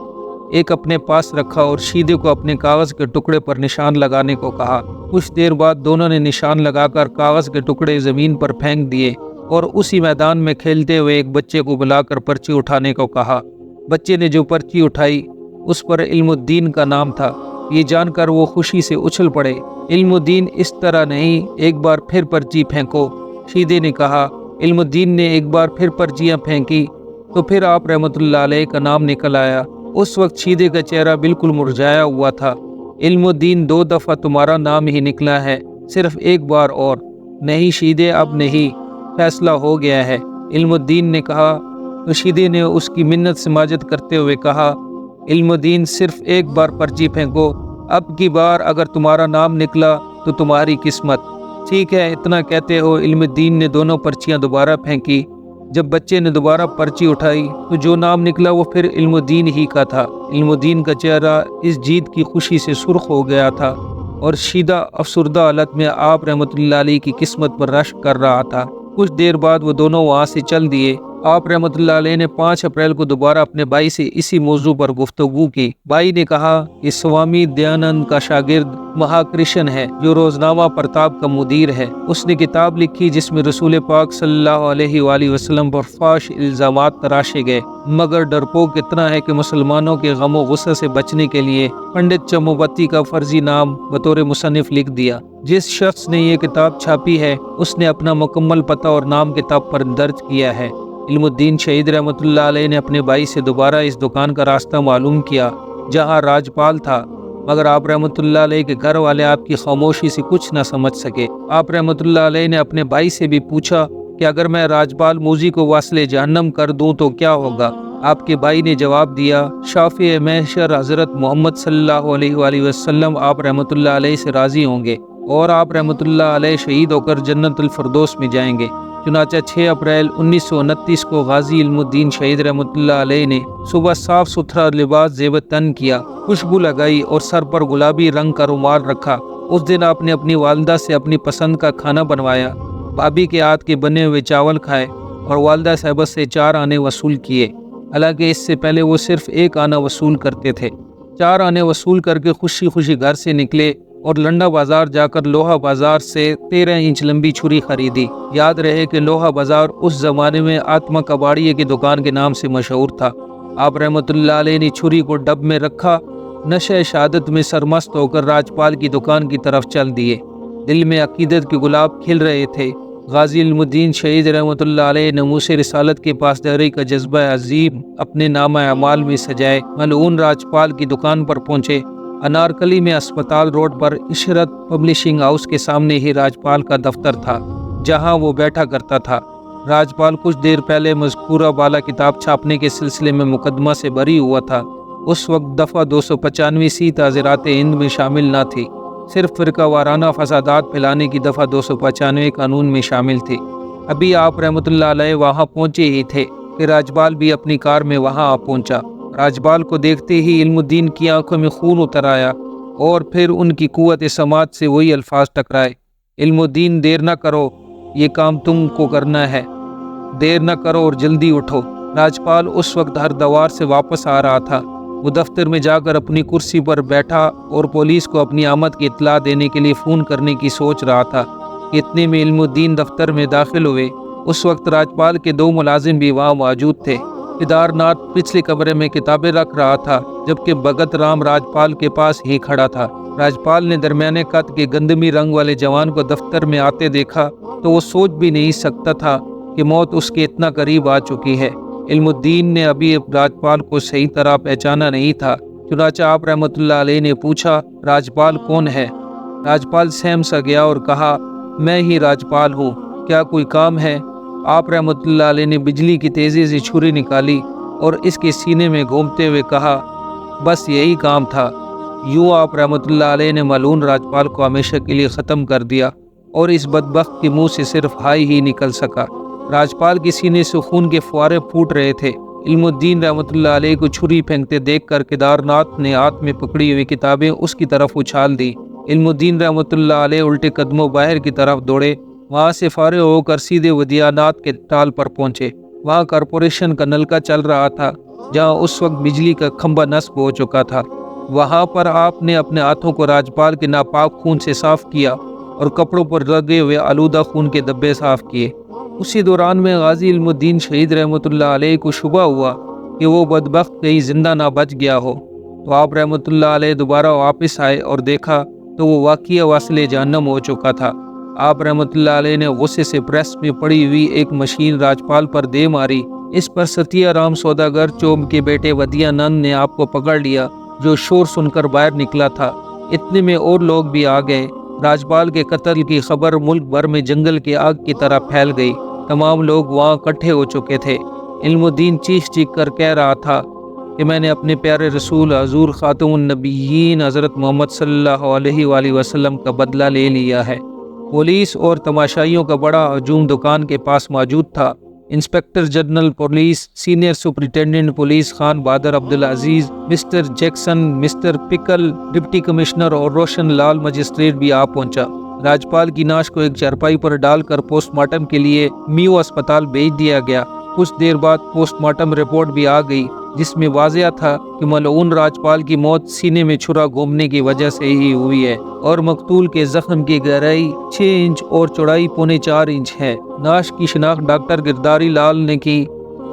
ایک اپنے پاس رکھا اور شیدے کو اپنے کاغذ کے ٹکڑے پر نشان لگانے کو کہا۔ کچھ دیر بعد دونوں نے نشان لگا کر کاغذ کے ٹکڑے زمین پر پھینک دیے اور اسی میدان میں کھیلتے ہوئے ایک بچے کو بلا کر پرچی اٹھانے کو کہا۔ بچے نے جو پرچی اٹھائی اس پر علم الدین کا نام تھا۔ یہ جان کر وہ خوشی سے اچھل پڑے۔ علم الدین اس طرح نہیں، ایک بار پھر پرچی پھینکو۔ شیدے نے کہا۔ علم الدین نے ایک بار پھر پرچیاں پھینکی تو پھر آپ رحمۃ اللہ علیہ کا نام نکل آیا۔ اس وقت شیدے کا چہرہ بالکل مرجھایا ہوا تھا۔ علم الدین 2 دفعہ تمہارا نام ہی نکلا ہے، صرف ایک بار اور۔ نہیں شیدے اب نہیں، فیصلہ ہو گیا ہے، علم الدین نے کہا۔ تو شیدے نے اس کی منت سماجت کرتے ہوئے کہا، علم الدین صرف ایک بار پرچی پھینکو، اب کی بار اگر تمہارا نام نکلا تو تمہاری قسمت۔ ٹھیک ہے، اتنا کہتے ہو۔ علم الدین نے دونوں پرچیاں دوبارہ پھینکی۔ جب بچے نے دوبارہ پرچی اٹھائی تو جو نام نکلا وہ پھر علم الدین ہی کا تھا۔ علم الدین کا چہرہ اس جیت کی خوشی سے سرخ ہو گیا تھا اور شیدہ افسردہ حالت میں آپ رحمۃ اللہ علیہ کی قسمت پر رشک کر رہا تھا۔ کچھ دیر بعد وہ دونوں وہاں سے چل دیے۔ آپ رحمۃ اللہ علیہ نے 5 اپریل کو دوبارہ اپنے بھائی سے اسی موضوع پر گفتگو کی۔ بھائی نے کہا کہ سوامی دیانند کا شاگرد مہاکرشن ہے جو روزنامہ پرتاپ کا مدیر ہے۔ اس نے کتاب لکھی جس میں رسول پاک صلی اللہ علیہ وآلہ وسلم پر فحش الزامات تراشے گئے، مگر ڈرپوک اتنا ہے کہ مسلمانوں کے غم و غصہ سے بچنے کے لیے پنڈت چموبتی کا فرضی نام بطور مصنف لکھ دیا۔ جس شخص نے یہ کتاب چھاپی ہے اس نے اپنا مکمل پتہ اور نام کتاب پر درج کیا ہے۔ علم الدین شہید رحمۃ اللہ علیہ نے اپنے بھائی سے دوبارہ اس دکان کا راستہ معلوم کیا جہاں راجپال تھا، مگر آپ رحمۃ اللہ علیہ کے گھر والے آپ کی خاموشی سے کچھ نہ سمجھ سکے۔ آپ رحمۃ اللہ علیہ نے اپنے بھائی سے بھی پوچھا کہ اگر میں راجپال موزی کو واصل جہنم کر دوں تو کیا ہوگا؟ آپ کے بھائی نے جواب دیا، شافع محشر حضرت محمد صلی اللہ علیہ وآلہ وسلم آپ رحمۃ اللہ علیہ سے راضی ہوں گے اور آپ رحمۃ اللہ علیہ شہید ہو کر جنت الفردوس میں جائیں گے۔ چنانچہ 6 اپریل 1929 کو غازی علم الدین شہید رحمۃ اللہ علیہ نے صبح صاف ستھرا لباس زیب تن کیا، خوشبو لگائی اور سر پر گلابی رنگ کا رومال رکھا۔ اس دن آپ نے اپنی والدہ سے اپنی پسند کا کھانا بنوایا، بھابھی کے ہاتھ کے بنے ہوئے چاول کھائے اور والدہ صاحبہ سے 4 آنے وصول کیے، حالانکہ اس سے پہلے وہ صرف 1 آنا وصول کرتے تھے۔ 4 آنے وصول کر کے خوشی خوشی گھر سے نکلے اور لنڈا بازار جا کر لوہا بازار سے 13 انچ لمبی چھری خریدی۔ یاد رہے کہ لوہا بازار اس زمانے میں آتما کباڑیے کی دکان کے نام سے مشہور تھا۔ آپ رحمۃ اللہ علیہ نے چھری کو ڈب میں رکھا، نشہ شہادت میں سرمست ہو کر راجپال کی دکان کی طرف چل دیے۔ دل میں عقیدت کے گلاب کھل رہے تھے۔ غازی علم الدین شہید رحمۃ اللہ علیہ ناموس رسالت کے پاسداری کا جذبہ عظیم اپنے نامہ اعمال میں سجائے ملعون راجپال کی دکان پر پہنچے۔ انارکلی میں اسپتال روڈ پر عشرت پبلشنگ ہاؤس کے سامنے ہی راجپال کا دفتر تھا جہاں وہ بیٹھا کرتا تھا۔ راجپال کچھ دیر پہلے مذکورہ بالا کتاب چھاپنے کے سلسلے میں مقدمہ سے بری ہوا تھا۔ اس وقت دفعہ 295 سی تعزیرات ہند میں شامل نہ تھی، صرف فرقہ وارانہ فسادات پھیلانے کی دفعہ 295 قانون میں شامل تھی۔ ابھی آپ رحمۃ اللہ علیہ وہاں پہنچے ہی تھے کہ راجپال بھی اپنی کار میں وہاں آ پہنچا۔ راجپال کو دیکھتے ہی علم الدین کی آنکھوں میں خون اتر آیا اور پھر ان کی قوت سماعت سے وہی الفاظ ٹکرائے، علم الدین دیر نہ کرو، یہ کام تم کو کرنا ہے، دیر نہ کرو اور جلدی اٹھو۔ راجپال اس وقت ہردوار سے واپس آ رہا تھا۔ وہ دفتر میں جا کر اپنی کرسی پر بیٹھا اور پولیس کو اپنی آمد کی اطلاع دینے کے لیے فون کرنے کی سوچ رہا تھا کہ اتنے میں علم الدین دفتر میں داخل ہوئے۔ اس وقت راجپال کے 2 ملازم بھی وہاں موجود تھے۔ کیدار ناتھ پچھلے کمرے میں کتابیں رکھ رہا تھا جبکہ بھگت رام راجپال کے پاس ہی کھڑا تھا۔ راجپال نے درمیانے قد کے گندمی رنگ والے جوان کو دفتر میں آتے دیکھا تو وہ سوچ بھی نہیں سکتا تھا کہ موت اس کے اتنا قریب آ چکی ہے۔ علم الدین نے ابھی راجپال کو صحیح طرح پہچانا نہیں تھا، چنانچہ آپ رحمۃ اللہ علیہ نے پوچھا، راجپال کون ہے؟ راجپال سہم سا گیا اور کہا، میں ہی راجپال ہوں، کیا کوئی کام ہے؟ آپ رحمۃ اللہ علیہ نے بجلی کی تیزی سے چھری نکالی اور اس کے سینے میں گھومتے ہوئے کہا، بس یہی کام تھا۔ یوں آپ رحمۃ اللہ علیہ نے ملعون راجپال کو ہمیشہ کے لیے ختم کر دیا اور اس بدبخت کے منہ سے صرف ہائی ہی نکل سکا۔ راجپال کے سینے سے خون کے فوارے پھوٹ رہے تھے۔ علم الدین رحمۃ اللہ علیہ کو چھری پھینکتے دیکھ کر کیدار ناتھ نے ہاتھ میں پکڑی ہوئی کتابیں اس کی طرف اچھال دی۔ علم الدین رحمۃ اللہ علیہ الٹے قدموں باہر کی طرف دوڑے، وہاں سے فارغ ہو کر سیدھے ودیانات کے ٹال پر پہنچے۔ وہاں کارپوریشن کا نلکا چل رہا تھا جہاں اس وقت بجلی کا کھمبا نصب ہو چکا تھا۔ وہاں پر آپ نے اپنے ہاتھوں کو راجپال کے ناپاک خون سے صاف کیا اور کپڑوں پر لگے ہوئے آلودہ خون کے دبے صاف کیے۔ اسی دوران میں غازی علم الدین شہید رحمۃ اللہ علیہ کو شبہ ہوا کہ وہ بدبخت کہیں زندہ نہ بچ گیا ہو، تو آپ رحمۃ اللہ علیہ دوبارہ واپس آئے اور دیکھا تو وہ واقعہ واصل جہنم ہو چکا تھا۔ آپ رحمۃ اللہ علیہ نے غصے سے پریس میں پڑی ہوئی ایک مشین راجپال پر دے ماری۔ اس پر ستیہ رام سوداگر چوب کے بیٹے ودیانند نے آپ کو پکڑ لیا، جو شور سن کر باہر نکلا تھا۔ اتنے میں اور لوگ بھی آ گئے۔ راجپال کے قتل کی خبر ملک بھر میں جنگل کی آگ کی طرح پھیل گئی۔ تمام لوگ وہاں اکٹھے ہو چکے تھے۔ علم الدین چیخ چیخ کر کہہ رہا تھا کہ میں نے اپنے پیارے رسول حضور خاتم النبیین حضرت محمد صلی اللہ علیہ وآلہ وسلم کا بدلہ لے لیا ہے۔ پولیس اور تماشائیوں کا بڑا ہجوم دکان کے پاس موجود تھا۔ Inspector general police, senior superintendent police Khan Bahadur Abdul Aziz, mister Jackson, mister Pickle, deputy commissioner اور روشن لال مجسٹریٹ بھی آ پہنچا۔ راجپال کی ناش کو ایک چارپائی پر ڈال کر پوسٹ مارٹم کے لیے میو اسپتال بھیج دیا گیا۔ کچھ دیر بعد پوسٹ مارٹم رپورٹ بھی آ گئی جس میں واضح تھا کہ ملعون راجپال کی موت سینے میں چھرا گھومنے کی وجہ سے ہی ہوئی ہے اور مقتول کے زخم کی گہرائی 6 انچ اور چوڑائی 3.25 انچ ہے۔ ناش کی شناخت ڈاکٹر گرداری لال نے کی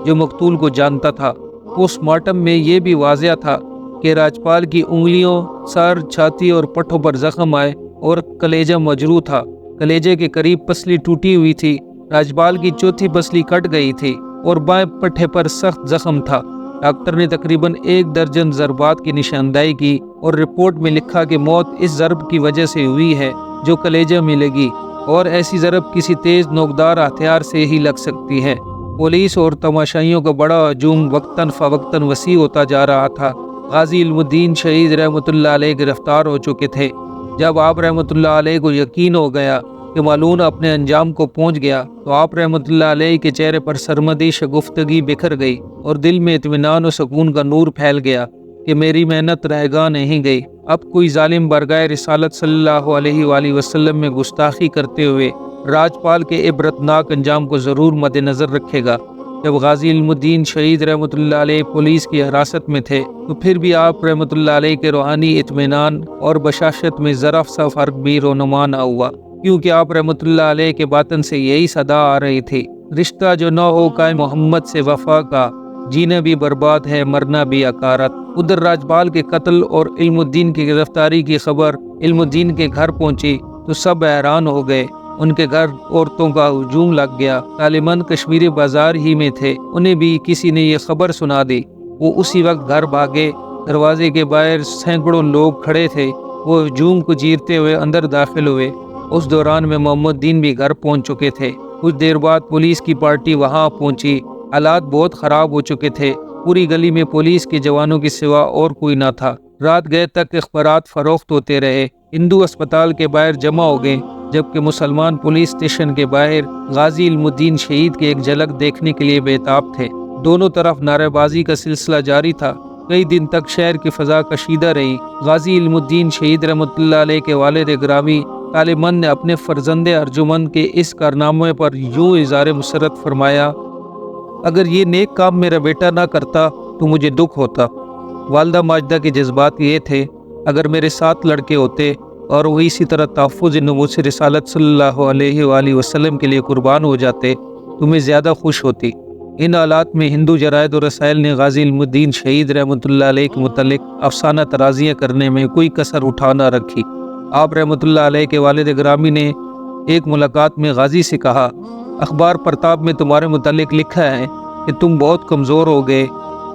جو مقتول کو جانتا تھا۔ پوسٹ مارٹم میں یہ بھی واضح تھا کہ راجپال کی انگلیوں، سر، چھاتی اور پٹھوں پر زخم آئے اور کلیجہ مجروح تھا۔ کلیجے کے قریب پسلی ٹوٹی ہوئی تھی۔ راجپال کی چوتھی پسلی کٹ گئی تھی اور بائیں پٹھے پر سخت زخم تھا۔ ڈاکٹر نے تقریباً 1 درجن ضربات کی نشاندہی کی اور رپورٹ میں لکھا کہ موت اس ضرب کی وجہ سے ہوئی ہے جو کلیجہ میں لگی، اور ایسی ضرب کسی تیز نوکدار ہتھیار سے ہی لگ سکتی ہے۔ پولیس اور تماشائیوں کا بڑا ہجوم وقتاً فوقتاً وسیع ہوتا جا رہا تھا۔ غازی علم الدین شہید رحمۃ اللہ علیہ گرفتار ہو چکے تھے۔ جب آپ رحمۃ اللہ علیہ کو یقین ہو گیا کہ ملعون اپنے انجام کو پہنچ گیا تو آپ رحمۃ اللہ علیہ کے چہرے پر سرمدی شگفتگی بکھر گئی اور دل میں اطمینان و سکون کا نور پھیل گیا کہ میری محنت رائگاں نہیں گئی۔ اب کوئی ظالم برگاہ رسالت صلی اللہ علیہ وآلہ وسلم میں گستاخی کرتے ہوئے راجپال کے عبرتناک انجام کو ضرور مد نظر رکھے گا۔ جب غازی علم الدین شہید رحمۃ اللہ علیہ پولیس کی حراست میں تھے تو پھر بھی آپ رحمۃ اللہ علیہ کے روحانی اطمینان اور بشاشت میں ذرا سا فرق بھی رونما نہ ہوا، کیونکہ آپ رحمۃ اللہ علیہ کے باطن سے یہی صدا آ رہی تھی، رشتہ جو نہ ہو قائم محمد سے وفا کا، جینا بھی برباد ہے مرنا بھی عقارت۔ ادھر راجپال کے قتل اور علم الدین کی گرفتاری کی خبر علم الدین کے گھر پہنچی تو سب حیران ہو گئے۔ ان کے گھر عورتوں کا ہجوم لگ گیا۔ طالبان کشمیری بازار ہی میں تھے، انہیں بھی کسی نے یہ خبر سنا دی۔ وہ اسی وقت گھر بھاگے۔ دروازے کے باہر سینکڑوں لوگ کھڑے تھے، وہ ہجوم کو چیرتے ہوئے اندر داخل ہوئے۔ اس دوران میں محمد الدین بھی گھر پہنچ چکے تھے۔ کچھ دیر بعد پولیس کی پارٹی وہاں پہنچی۔ حالات بہت خراب ہو چکے تھے۔ پوری گلی میں پولیس کے جوانوں کے سوا اور کوئی نہ تھا۔ رات گئے تک اخبارات فروخت ہوتے رہے۔ ہندو اسپتال کے باہر جمع ہو گئے، جبکہ مسلمان پولیس اسٹیشن کے باہر غازی علم الدین شہید کی ایک جھلک دیکھنے کے لیے بے تاب تھے۔ دونوں طرف نعرے بازی کا سلسلہ جاری تھا۔ کئی دن تک شہر کی فضا کشیدہ رہی۔ غازی علم الدین شہید رحمۃ اللہ علیہ کے والد گرامی طالبان نے اپنے فرزند ارجمند کے اس کارنامے پر یوں اظہار مسرت فرمایا: اگر یہ نیک کام میرا بیٹا نہ کرتا تو مجھے دکھ ہوتا۔ والدہ ماجدہ کے جذبات یہ تھے: اگر میرے 7 لڑکے ہوتے اور وہ اسی طرح تحفظ ناموس رسالت صلی اللہ علیہ وآلہ وسلم کے لیے قربان ہو جاتے تو میں زیادہ خوش ہوتی۔ ان حالات میں ہندو جرائد و رسائل نے غازی علم الدین شہید رحمۃ اللہ علیہ کے متعلق افسانہ ترازیاں کرنے میں کوئی کسر اٹھا نہ رکھی۔ آپ رحمۃ اللہ علیہ کے والد گرامی نے ایک ملاقات میں غازی سے کہا: اخبار پرتاب میں تمہارے متعلق لکھا ہے کہ تم بہت کمزور ہو گئے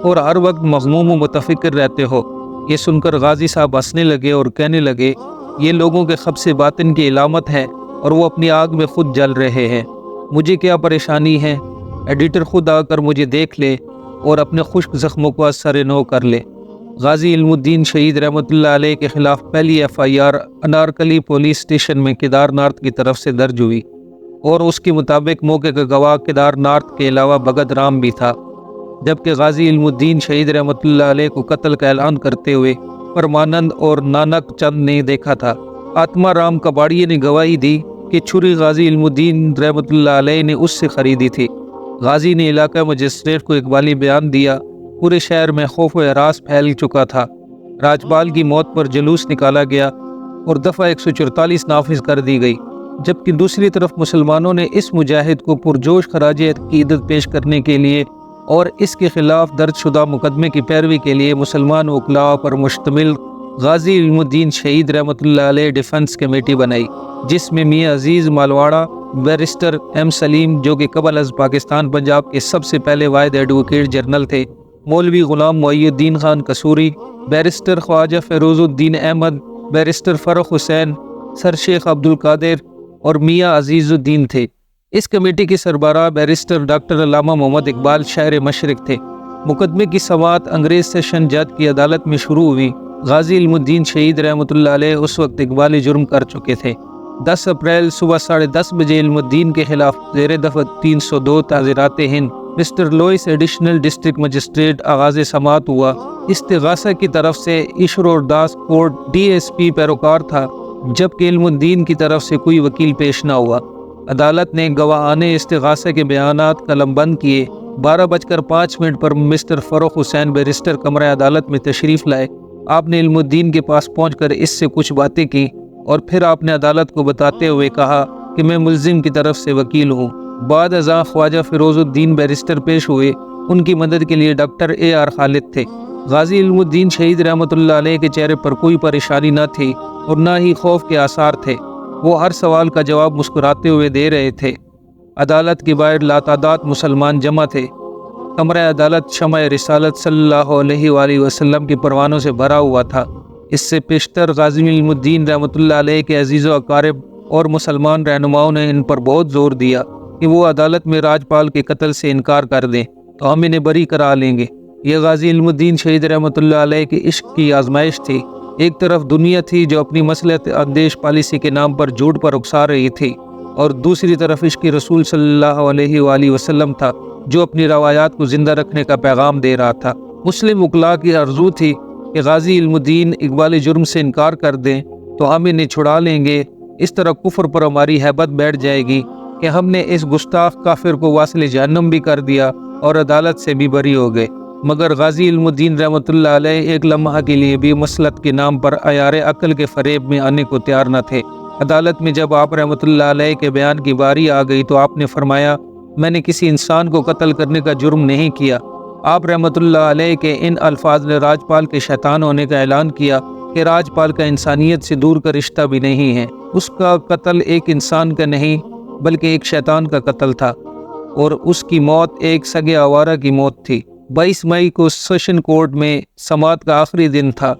اور ہر وقت مغموم و متفکر رہتے ہو۔ یہ سن کر غازی صاحب ہنسنے لگے اور کہنے لگے: یہ لوگوں کے خبث باطن کی علامت ہے اور وہ اپنی آگ میں خود جل رہے ہیں، مجھے کیا پریشانی ہے؟ ایڈیٹر خود آ کر مجھے دیکھ لے اور اپنے خشک زخموں کو اثر نو کر لے۔ غازی علم الدین شہید رحمۃ اللہ علیہ کے خلاف پہلی FIR انارکلی پولیس اسٹیشن میں کیدار نارتھ کی طرف سے درج ہوئی اور اس کے مطابق موقع کا گواہ کیدار نارتھ کے علاوہ بھگت رام بھی تھا، جبکہ غازی علم الدین شہید رحمۃ اللہ علیہ کو قتل کا اعلان کرتے ہوئے پرمانند اور نانک چند نے دیکھا تھا۔ آتما رام کباڑیے نے گواہی دی کہ چھری غازی علم الدین رحمۃ اللہ علیہ نے اس سے خریدی تھی۔ غازی نے علاقہ مجسٹریٹ کو اقبالی بیان دیا۔ پورے شہر میں خوف و ہراس پھیل چکا تھا۔ راجپال کی موت پر جلوس نکالا گیا اور دفعہ 144 نافذ کر دی گئی، جبکہ دوسری طرف مسلمانوں نے اس مجاہد کو پرجوش خراج عقیدت پیش کرنے کے لیے اور اس کے خلاف درج شدہ مقدمے کی پیروی کے لیے مسلمان وکلاء پر مشتمل غازی علم الدین شہید رحمۃ اللہ علیہ ڈیفنس کمیٹی بنائی، جس میں میاں عزیز مالواڑا، بیرسٹر M سلیم جو کہ قبل از پاکستان پنجاب کے سب سے پہلے واحد ایڈوکیٹ جنرل تھے، مولوی غلام محی الدین خان قصوری، بیرسٹر خواجہ فیروز الدین احمد، بیرسٹر فرخ حسین، سر شیخ عبد القادر اور میاں عزیز الدین تھے۔ اس کمیٹی کے سربراہ بیرسٹر ڈاکٹر علامہ محمد اقبال شہر مشرق تھے۔ مقدمے کی سماعت انگریز سیشن جج کی عدالت میں شروع ہوئی۔ غازی علم الدین شہید رحمۃ اللہ علیہ اس وقت اقبالی جرم کر چکے تھے۔ 10 اپریل صبح 10:30 بجے علم الدین کے خلاف زیر دفعہ 302 تعزیرات ہند mister Lewis additional district magistrate آغاز سماعت ہوا۔ استغاثہ کی طرف سے ایشور داس کورٹ DSP پیروکار تھا، جبکہ علم الدین کی طرف سے کوئی وکیل پیش نہ ہوا۔ عدالت نے گواہان استغاثہ کے بیانات قلم بند کیے۔ 12:05 پر مسٹر فروخ حسین بیرسٹر کمرہ عدالت میں تشریف لائے۔ آپ نے علم الدین کے پاس پہنچ کر اس سے کچھ باتیں کی اور پھر آپ نے عدالت کو بتاتے ہوئے کہا کہ میں ملزم کی طرف سے وکیل ہوں۔ بعد ازاں خواجہ فیروز الدین بیرسٹر پیش ہوئے۔ ان کی مدد کے لیے ڈاکٹر AR خالد تھے۔ غازی علم الدین شہید رحمۃ اللہ علیہ کے چہرے پر کوئی پریشانی نہ تھی اور نہ ہی خوف کے آثار تھے۔ وہ ہر سوال کا جواب مسکراتے ہوئے دے رہے تھے۔ عدالت کے باہر لاتعداد مسلمان جمع تھے۔ کمرہ عدالت شمع رسالت صلی اللہ علیہ وآلہ وسلم کے پروانوں سے بھرا ہوا تھا۔ اس سے پیشتر غازی علم الدین رحمۃ اللہ علیہ کے عزیز و اقارب اور مسلمان رہنماؤں نے ان پر بہت زور دیا کہ وہ عدالت میں راجپال کے قتل سے انکار کر دیں تو ہم انہیں بری کرا لیں گے۔ یہ غازی علم الدین شہید رحمۃ اللہ علیہ کے عشق کی آزمائش تھی۔ ایک طرف دنیا تھی جو اپنی مصلحت اندیش پالیسی کے نام پر جھوٹ پر اکسا رہی تھی، اور دوسری طرف عشق رسول صلی اللہ علیہ وآلہ وسلم تھا جو اپنی روایات کو زندہ رکھنے کا پیغام دے رہا تھا۔ مسلم وکلاء کی آرزو تھی کہ غازی علم الدین اقبال جرم سے انکار کر دیں تو ہم انہیں چھڑا لیں گے۔ اس طرح کفر پر ہماری ہیبت بیٹھ جائے گی کہ ہم نے اس گستاخ کافر کو واصل جہنم بھی کر دیا اور عدالت سے بھی بری ہو گئے۔ مگر غازی علم الدین رحمۃ اللہ علیہ ایک لمحہ کے لیے بھی مسلط کے نام پر عیار عقل کے فریب میں آنے کو تیار نہ تھے۔ عدالت میں جب آپ رحمۃ اللہ علیہ کے بیان کی باری آ گئی تو آپ نے فرمایا، میں نے کسی انسان کو قتل کرنے کا جرم نہیں کیا۔ آپ رحمۃ اللہ علیہ کے ان الفاظ نے راجپال کے شیطان ہونے کا اعلان کیا کہ راجپال کا انسانیت سے دور کا رشتہ بھی نہیں ہے۔ اس کا قتل ایک انسان کا نہیں بلکہ ایک شیطان کا قتل تھا، اور اس کی موت ایک سگے آوارہ کی موت تھی۔ 22 مئی کو سیشن کورٹ میں سماعت کا آخری دن تھا۔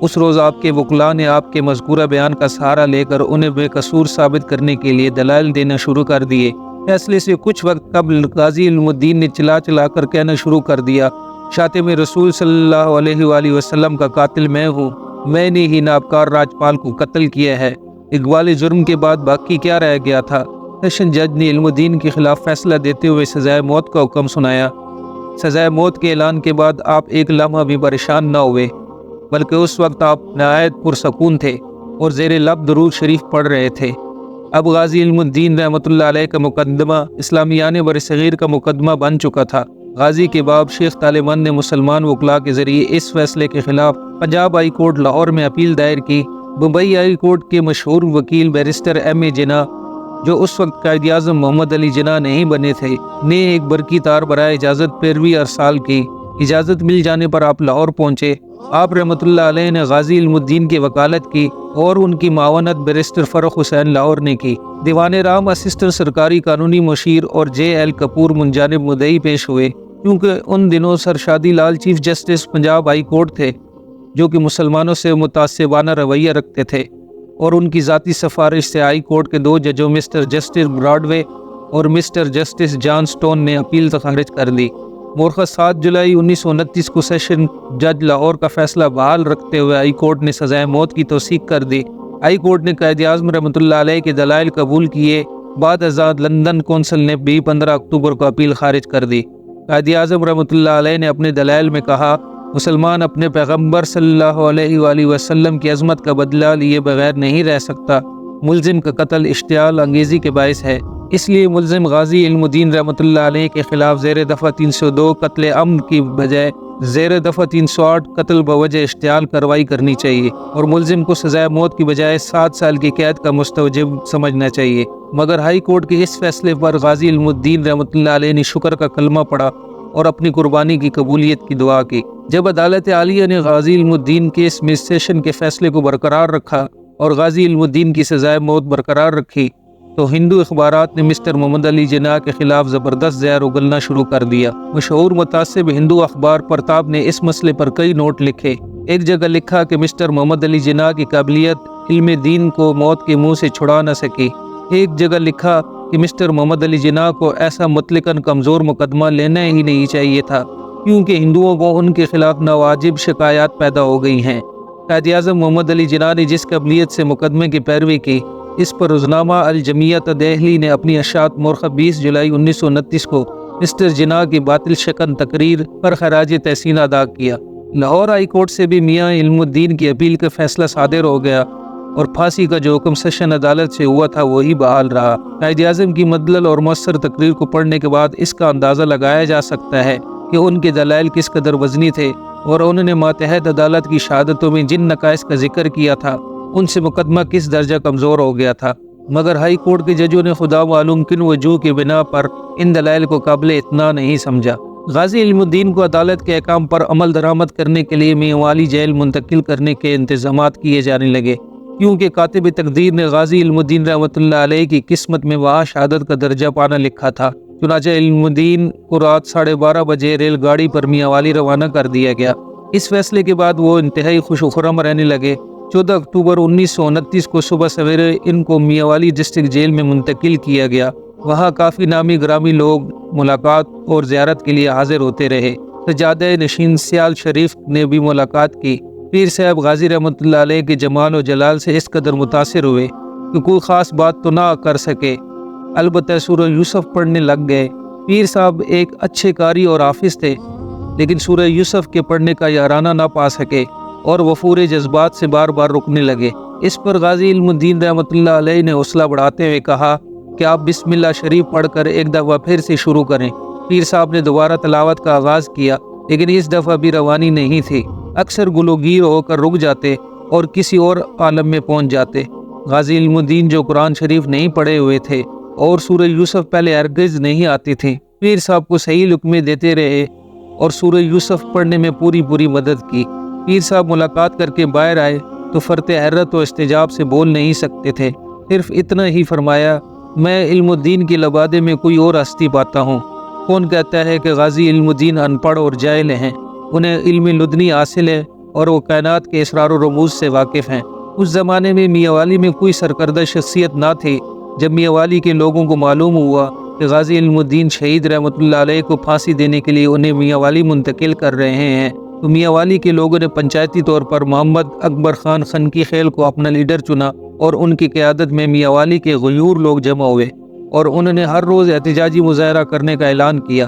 اس روز آپ کے وکلاء نے آپ کے مذکورہ بیان کا سہارا لے کر انہیں بے قصور ثابت کرنے کے لیے دلائل دینا شروع کر دیے۔ فیصلے سے کچھ وقت قبل غازی علم الدین نے چلا چلا کر کہنا شروع کر دیا، شاتم رسول صلی اللہ علیہ وآلہ وسلم کا قاتل میں ہوں، میں نے ہی نابکار راجپال کو قتل کیا ہے۔ اقبال جرم کے بعد باقی کیا رہ گیا تھا؟ سیشن جج نے علم الدین کے خلاف فیصلہ دیتے ہوئے سزائے موت کا حکم سنایا۔ سزائے موت کے اعلان کے بعد آپ ایک لمحہ بھی پریشان نہ ہوئے، بلکہ اس وقت آپ نہایت پرسکون تھے اور زیر لب درود شریف پڑھ رہے تھے۔ اب غازی علم الدین رحمۃ اللہ علیہ کا مقدمہ اسلامیان برصغیر کا مقدمہ بن چکا تھا۔ غازی کے باب شیخ طالبان نے مسلمان وکلاء کے ذریعے اس فیصلے کے خلاف پنجاب ہائی کورٹ لاہور میں اپیل دائر کی۔ بمبئی ہائی کورٹ کے مشہور وکیل بیرسٹر ایم اے جناح، جو اس وقت قائد اعظم محمد علی جناح نہیں بنے تھے، نے ایک برقی تار برائے اجازت پیروی ارسال کی۔ اجازت مل جانے پر آپ لاہور پہنچے۔ آپ رحمۃ اللہ علیہ نے غازی علم الدین کی وکالت کی اور ان کی معاونت بیرسٹر فرخ حسین لاہور نے کی۔ دیوان رام اسسٹنٹ سرکاری قانونی مشیر اور جے ایل کپور منجانب مدعی پیش ہوئے، کیونکہ ان دنوں سر شادی لال chief justice Punjab high court تھے، جو کہ مسلمانوں سے متعصبانہ رویہ رکھتے تھے، اور ان کی ذاتی سفارش سے ہائی کورٹ کے 2 ججوں مسٹر جسٹس براڈوے اور مسٹر جسٹس جان سٹون نے اپیل خارج کر دی۔ مورخہ 7 جولائی 1929 کو سیشن جج لاہور کا فیصلہ بحال رکھتے ہوئے ہائی کورٹ نے سزائے موت کی توثیق کر دی۔ ہائی کورٹ نے قائد اعظم رحمۃ اللہ علیہ کے دلائل قبول کیے۔ بعد ازاں لندن کونسل نے بھی 15 اکتوبر کو اپیل خارج کر دی۔ قائد اعظم رحمۃ اللہ علیہ نے اپنے دلائل میں کہا، مسلمان اپنے پیغمبر صلی اللہ علیہ وآلہ وسلم کی عظمت کا بدلہ لیے بغیر نہیں رہ سکتا۔ ملزم کا قتل اشتعال انگیزی کے باعث ہے، اس لیے ملزم غازی علم الدین رحمۃ اللہ علیہ کے خلاف زیر دفعہ 302 قتل عمد کی بجائے زیر دفعہ 308 قتل بوجہ اشتعال کارروائی کرنی چاہیے، اور ملزم کو سزائے موت کی بجائے 7 سال کی قید کا مستوجب سمجھنا چاہیے۔ مگر ہائی کورٹ کے اس فیصلے پر غازی علم الدین رحمۃ اللہ علیہ نے شکر کا کلمہ پڑھا اور اپنی قربانی کی قبولیت کی دعا کی۔ جب عدالت عالیہ نے غازی علم الدین کیس میں سیشن کے فیصلے کو برقرار رکھا اور غازی علم الدین کی سزائے موت برقرار رکھی، تو ہندو اخبارات نے مسٹر محمد علی جناح کے خلاف زبردست زہر اگلنا شروع کر دیا۔ مشہور متعصب ہندو اخبار پرتاب نے اس مسئلے پر کئی نوٹ لکھے۔ ایک جگہ لکھا کہ مسٹر محمد علی جناح کی قابلیت علم دین کو موت کے منہ سے چھڑا نہ سکی۔ ایک جگہ لکھا کہ مسٹر محمد علی جناح کو ایسا مطلقاً کمزور مقدمہ لینا ہی نہیں چاہیے تھا، کیونکہ ہندوؤں کو ان کے خلاف ناواجب شکایات پیدا ہو گئی ہیں۔ قائد اعظم محمد علی جناح نے جس قابلیت سے مقدمے کی پیروی کی، اس پر روزنامہ الجمعیت دہلی نے اپنی اشاعت مورخہ 20 جولائی 1929 کو مسٹر جناح کی باطل شکن تقریر پر خراج تحسین ادا کیا۔ لاہور ہائی کورٹ سے بھی میاں علم الدین کی اپیل کا فیصلہ صادر ہو گیا اور پھانسی کا جو حکم سیشن عدالت سے ہوا تھا وہی بحال رہا۔ قائد اعظم کی مدلل اور مؤثر تقریر کو پڑھنے کے بعد اس کا اندازہ لگایا جا سکتا ہے کہ ان کے دلائل کس قدر وزنی تھے، اور انہوں نے ماتحت عدالت کی شہادتوں میں جن نقائص کا ذکر کیا تھا ان سے مقدمہ کس درجہ کمزور ہو گیا تھا۔ مگر ہائی کورٹ کے ججوں نے خدا معلوم کن وجوہ کی بنا پر ان دلائل کو قابل اطمینان نہیں سمجھا۔ غازی علم الدین کو عدالت کے احکام پر عمل درآمد کرنے کے لیے میانوالی جیل منتقل کرنے کے انتظامات کیے جانے لگے، کیونکہ کاتب تقدیر نے غازی علم الدین رحمۃ اللہ علیہ کی قسمت میں وہاں شہادت کا درجہ پانا لکھا تھا۔ چنانچہ علم الدین کو رات 12:30 بجے ریل گاڑی پر میانوالی روانہ کر دیا گیا۔ اس فیصلے کے بعد وہ انتہائی خوش و خرم رہنے لگے۔ 14 اکتوبر 1929 کو صبح سویرے ان کو میانوالی ڈسٹرکٹ جیل میں منتقل کیا گیا۔ وہاں کافی نامی گرامی لوگ ملاقات اور زیارت کے لیے حاضر ہوتے رہے۔ سجادہ نشین سیال شریف نے بھی ملاقات کی۔ پیر صاحب غازی رحمۃ اللہ علیہ کے جمال و جلال سے اس قدر متاثر ہوئے کہ کوئی خاص بات تو نہ کر سکے، البتہ سورہ یوسف پڑھنے لگ گئے۔ پیر صاحب ایک اچھے قاری اور حافظ تھے، لیکن سورہ یوسف کے پڑھنے کا یارانہ نہ پا سکے اور وفور جذبات سے بار بار رکنے لگے۔ اس پر غازی علم الدین رحمۃ اللہ علیہ نے حوصلہ بڑھاتے ہوئے کہا کہ آپ بسم اللہ شریف پڑھ کر ایک دفعہ پھر سے شروع کریں۔ پیر صاحب نے دوبارہ تلاوت کا آغاز کیا، لیکن اس دفعہ بھی روانی نہیں تھی۔ اکثر گلوگیر ہو کر رک جاتے اور کسی اور عالم میں پہنچ جاتے۔ غازی علم الدین جو قرآن شریف نہیں پڑھے ہوئے تھے اور سورہ یوسف پہلے ہرگز نہیں آتی تھی، پیر صاحب کو صحیح لقمے دیتے رہے اور سورہ یوسف پڑھنے میں پوری مدد کی۔ پیر صاحب ملاقات کر کے باہر آئے تو فرط حیرت و استجاب سے بول نہیں سکتے تھے، صرف اتنا ہی فرمایا، میں علم الدین کی لبادے میں کوئی اور ہستی پاتا ہوں۔ کون کہتا ہے کہ غازی علم الدین ان پڑھ اور جاہل ہیں؟ انہیں علم لدنی حاصل ہے اور وہ کائنات کے اسرار و رموز سے واقف ہیں۔ اس زمانے میں میانوالی میں کوئی سرکردہ شخصیت نہ تھی۔ جب میانوالی کے لوگوں کو معلوم ہوا کہ غازی علم الدین شہید رحمۃ اللہ علیہ کو پھانسی دینے کے لیے انہیں میانوالی منتقل کر رہے ہیں، تو میانوالی کے لوگوں نے پنچایتی طور پر محمد اکبر خان خنکی خیل کو اپنا لیڈر چنا اور ان کی قیادت میں میانوالی کے غیور لوگ جمع ہوئے اور انہوں نے ہر روز احتجاجی مظاہرہ کرنے کا اعلان کیا۔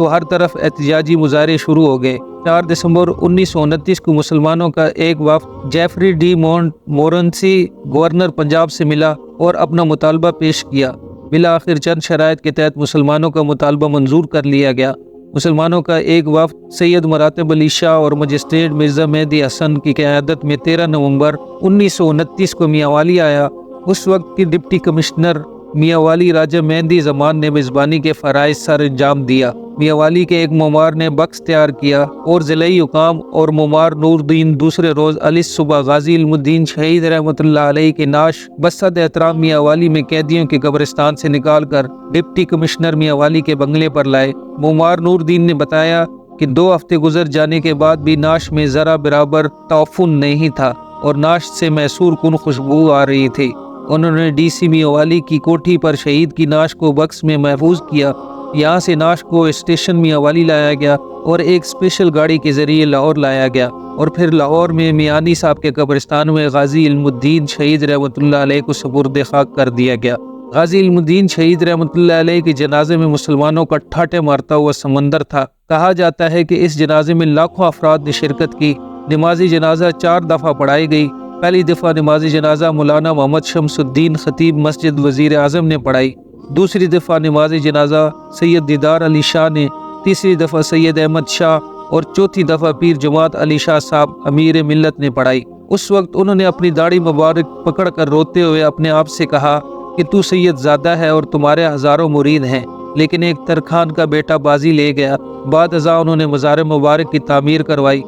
تو ہر طرف احتجاجی مظاہرے شروع ہو گئے۔ 4 دسمبر 1929 کو مسلمانوں کا ایک وفد جیفری ڈی مورنسی گورنر پنجاب سے ملا اور اپنا مطالبہ پیش کیا۔ بالآخر چند شرائط کے تحت مسلمانوں کا مطالبہ منظور کر لیا گیا۔ مسلمانوں کا ایک وفد سید مراتب علی شاہ اور مجسٹریٹ مرزا مہدی حسن کی قیادت میں 13 نومبر 1929 کو میاں والی آیا۔ اس وقت کی ڈپٹی کمشنر میاں والی راجہ مہندی زمان نے میزبانی کے فرائض سر انجام دیا۔ میاں والی کے ایک معمار نے بکس تیار کیا اور ضلعی حکام اور معمار نور الدین دوسرے روز علی صبح غازی علم الدین شہید رحمۃ اللہ علیہ کی نعش بصد احترام میاں والی میں قیدیوں کے قبرستان سے نکال کر ڈپٹی کمشنر میاں والی کے بنگلے پر لائے۔ معمار نور الدین نے بتایا کہ 2 ہفتے گزر جانے کے بعد بھی نعش میں ذرا برابر تعفن نہیں تھا اور نعش سے میسور کن خوشبو آ رہی تھی۔ انہوں نے ڈی سی میاں والی کی کوٹھی پر شہید کی نعش کو بکس میں محفوظ کیا۔ یہاں سے نعش کو اسٹیشن میاں والی لایا گیا اور ایک اسپیشل گاڑی کے ذریعے لاہور لایا گیا اور پھر لاہور میں میانی صاحب کے قبرستان میں غازی علم الدین شہید رحمۃ اللہ علیہ کو سپرد خاک کر دیا گیا۔ غازی علم الدین شہید رحمۃ اللہ علیہ کے جنازے میں مسلمانوں کا ٹھاٹھے مارتا ہوا سمندر تھا۔ کہا جاتا ہے کہ اس جنازے میں لاکھوں افراد نے شرکت کی۔ نماز جنازہ 4 دفعہ پڑھائی گئی۔ پہلی دفعہ نماز جنازہ مولانا محمد شمس الدین خطیب مسجد وزیر اعظم نے پڑھائی، دوسری دفعہ نماز جنازہ سید دیدار علی شاہ نے، تیسری دفعہ سید احمد شاہ اور چوتھی دفعہ پیر جماعت علی شاہ صاحب امیر ملت نے پڑھائی۔ اس وقت انہوں نے اپنی داڑھی مبارک پکڑ کر روتے ہوئے اپنے آپ سے کہا کہ تو سید زادہ ہے اور تمہارے ہزاروں مرید ہیں، لیکن ایک ترکھان کا بیٹا بازی لے گیا۔ بعد ازاں انہوں نے مزار مبارک کی تعمیر کروائی۔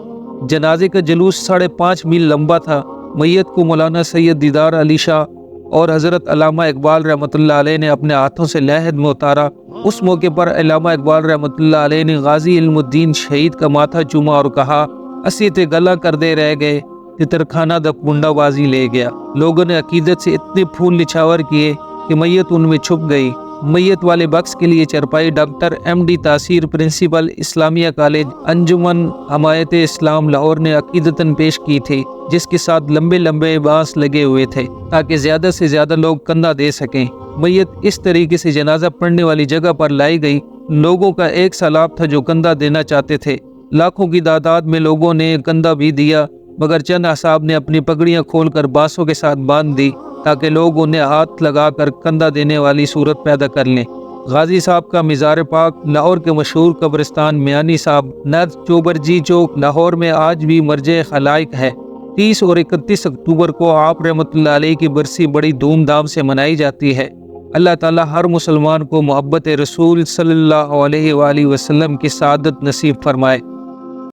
جنازے کا جلوس 5.5 میل لمبا تھا۔ میت کو مولانا سید دیدار علی شاہ اور حضرت علامہ اقبال رحمۃ اللہ علیہ نے اپنے ہاتھوں سے لحد میں اتارا۔ اس موقع پر علامہ اقبال رحمۃ اللہ علیہ نے غازی علم الدین شہید کا ماتھا چوما اور کہا، اسی تے گلا کر دے رہ گئے کہ ترکھانہ دا کنڈا بازی لے گیا۔ لوگوں نے عقیدت سے اتنے پھول نچھاور کیے کہ میت ان میں چھپ گئی۔ میت والے بکس کے لیے چرپائی ڈاکٹر ایم ڈی تاثیر پرنسپل اسلامیہ کالج انجمن حمایت اسلام لاہور نے عقیدتاً پیش کی تھی، جس کے ساتھ لمبے لمبے بانس لگے ہوئے تھے تاکہ زیادہ سے زیادہ لوگ کندھا دے سکیں۔ میت اس طریقے سے جنازہ پڑھنے والی جگہ پر لائی گئی۔ لوگوں کا ایک سیلاب تھا جو کندھا دینا چاہتے تھے۔ لاکھوں کی تعداد میں لوگوں نے کندھا بھی دیا، مگر چند احزاب نے اپنی پگڑیاں کھول کر بانسوں کے ساتھ باندھ دی تاکہ لوگ انہیں ہاتھ لگا کر کندھا دینے والی صورت پیدا کر لیں۔ غازی صاحب کا مزار پاک لاہور کے مشہور قبرستان میانی صاحب نرد چوبرجی چوک لاہور میں آج بھی مرجع خلائق ہے۔ 30 اور 31 اکتوبر کو آپ رحمۃ اللہ علیہ کی برسی بڑی دھوم دھام سے منائی جاتی ہے۔ اللہ تعالیٰ ہر مسلمان کو محبت رسول صلی اللہ علیہ وآلہ وسلم کی سعادت نصیب فرمائے۔